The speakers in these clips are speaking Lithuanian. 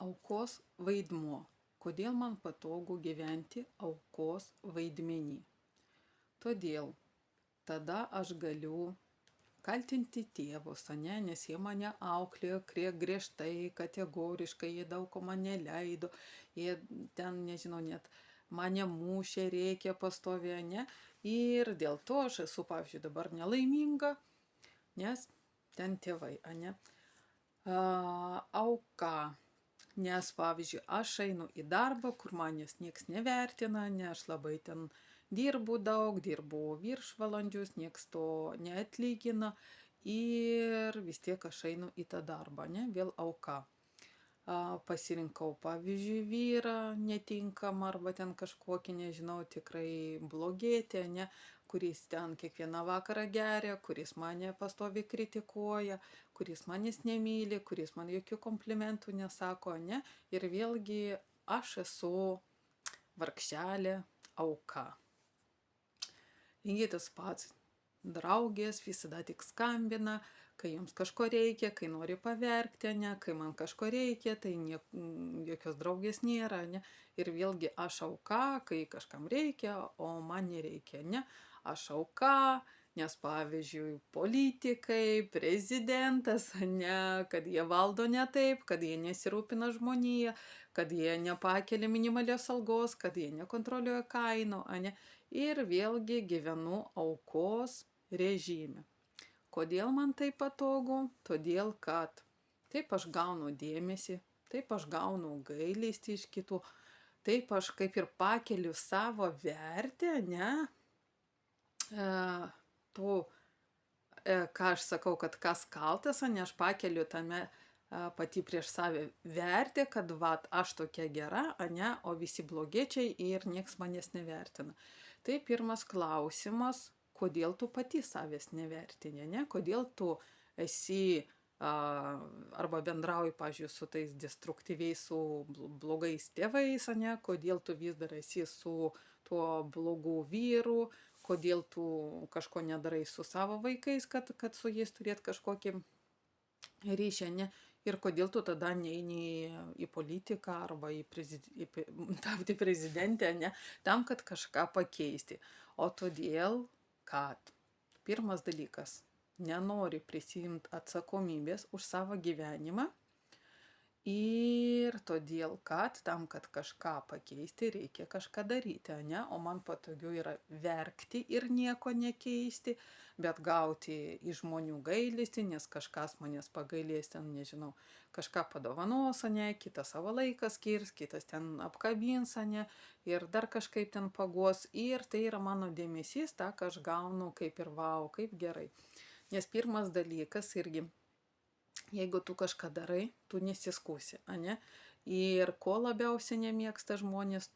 Aukos vaidmuo. Kodėl man patogu gyventi aukos vaidmenį? Todėl tada aš galiu kaltinti tėvus, nes jie mane auklėjo griežtai, kategoriškai, jie daug ko man neleido, jie ten, nežinau, net mane mušė, rėkė pastoviai, ne? Ir dėl to aš esu, pavyzdžiui, dabar nelaiminga, nes ten tėvai, ne? Auka. Nes, pavyzdžiui, aš einu į darbą, kur manęs nieks nevertina, nes aš labai ten dirbu daug, dirbu viršvalandžius, nieks to neatlygina ir vis tiek aš einu į tą darbą, ne, vėl auka. Pasirinkau, pavyzdžiui, vyrą netinkamą arba ten kažkokį, nežinau, tikrai blogietį, ne, kuris ten kiekvieną vakarą geria, kuris mane pastoviai kritikuoja, kuris manęs nemyli, kuris man jokių komplimentų nesako, ne, ir vėlgi aš esu vargšelė auka. Lygiai tas pats. Draugės visada tik skambina, kai jums kažko reikia, kai nori paverkti, ne, kai man kažko reikia, tai jokios draugės nėra, ne, ir vėlgi aš auka, kai kažkam reikia, o man nereikia, ne, aš auka, nes pavyzdžiui, politikai, prezidentas, ne, kad jie valdo ne taip, kad jie nesirūpina žmonija, kad jie nepakelia minimalios algos, kad jie nekontroliuoja kainų, ne, ir vėlgi gyvenu aukos režime. Kodėl man tai patogu? Todėl, kad taip aš gaunu dėmesį, taip aš gaunu gailestį iš kitų, taip aš kaip ir pakeliu savo vertę, ne? Ką aš sakau, kad kas kaltas, ne, aš pakeliu tame pati prieš save vertę, kad vat aš tokia gera, ne, o visi blogiečiai ir nieks manęs nevertina. Tai pirmas klausimas, kodėl tu pati savęs nevertini, ne, kodėl tu esi arba bendrauji, pavyzdžiui, su tais destruktyviais, su blogais tėvais, ne, kodėl tu vis dar esi su tuo blogu vyru, kodėl tu kažko nedarai su savo vaikais, kad su jais turėt kažkokį ryšį, ne, ir kodėl tu tada neini į politiką arba tapti prezidentę, ne, tam, kad kažką pakeisti. O todėl, kad pirmas dalykas, nenori prisiimti atsakomybės už savo gyvenimą ir todėl, kad tam, kad kažką pakeisti, reikia kažką daryti, ne? O man patogiau yra verkti ir nieko nekeisti, bet gauti iš žmonių gailestį, nes kažkas manęs pagailės ten, nežinau, kažką padovanos, ne, kitas savo laiką skirs, kitas ten apkabins, ne, ir dar kažkaip ten paguos, ir tai yra mano dėmesys, tą, ką aš gaunu kaip ir vau, kaip gerai. Nes pirmas dalykas irgi, jeigu tu kažką darai, tu nesiskusi, ne? Ir ko labiausiai nemėgsta žmonės,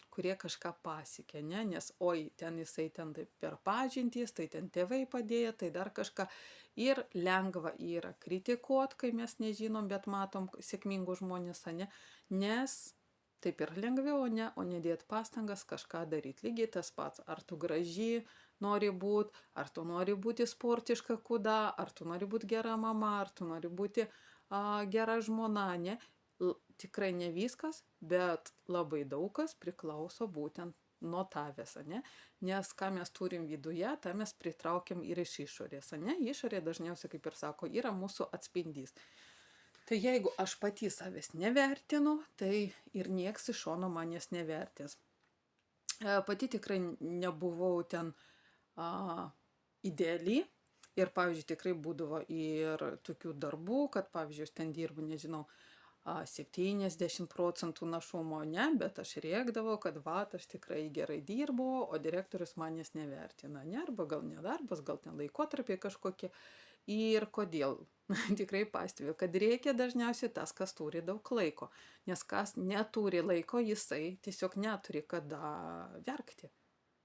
kurie kažką pasiekė, ne? Nes oi, ten jisai ten per pažintys, tai ten tėvai padėjo, tai dar kažką. Ir lengva yra kritikuot, kai mes nežinom, bet matom sėkmingus žmonės, ne? Nes taip ir lengviau, ne? O nedėt pastangas kažką daryti. Lygiai tas pats, ar tu graži nori būti, ar tu nori būti sportiška kuda, ar tu nori būti gera mama, ar tu nori būti gera žmona, ne? Tikrai ne viskas, bet labai daug kas priklauso būtent nuo tavęs, ne? Nes ką mes turim viduje, tą mes pritraukiam ir iš išorės, ne? Išorė dažniausiai, kaip ir sako, yra mūsų atspindys. Tai jeigu aš pati savęs nevertinu, tai ir nieks iš šono manęs nevertės. Pati tikrai nebuvau ten ideali ir, pavyzdžiui, tikrai būdavo ir tokių darbų, kad, pavyzdžiui, aš ten dirbu, nežinau, 70% našumo, ne, bet aš rėkdavau, kad vat, aš tikrai gerai dirbu, o direktorius manęs nevertina, ne, arba gal nedarbas, gal ten laikotarpiai kažkokie. Ir kodėl? Tikrai pastebiu, kad reikia dažniausiai tas, kas turi daug laiko, nes kas neturi laiko, jisai tiesiog neturi kada verkti.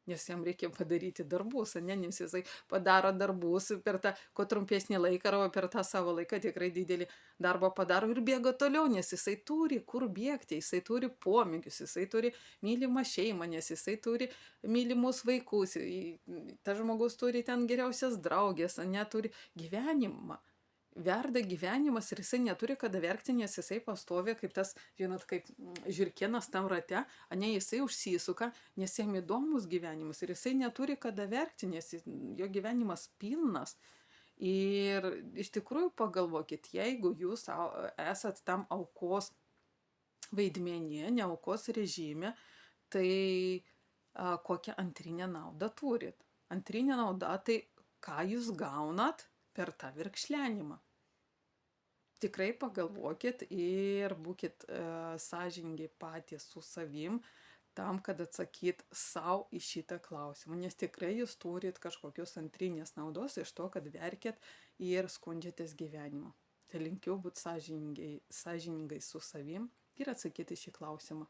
Nes jam reikia padaryti darbus, ne, nes jisai padaro darbus per tą, kuo trumpesnį laiką, arba per tą savo laiką tikrai didelį darbą padaro ir bėga toliau, nes jisai turi kur bėgti, jisai turi pomėgius, jisai turi mylimą šeimą, nes jisai turi mylimus vaikus, tas žmogus turi ten geriausias draugės, neturi gyvenimą. verda gyvenimas ir jisai neturi kada verkti, nes jisai pastovi kaip tas, žinot, kaip žirkienas tam rate, ane, jisai užsisuka, nes jam įdomus gyvenimas ir jisai neturi kada verkti, nes jo gyvenimas pilnas. Ir iš tikrųjų pagalvokit, jeigu jūs esat tam aukos vaidmenyje, ne aukos režime, tai kokią antrinę naudą turit? Antrinė nauda tai ką jūs gaunat per tą virkšlenimą. Tikrai pagalvokit ir būkit sąžiningi patys su savim tam, kad atsakyt savo į šitą klausimą, nes tikrai jūs turit kažkokios antrinės naudos iš to, kad verkėt ir skundžiatės gyvenimu. Tai linkiu būti sąžiningai su savim ir atsakyti šį klausimą.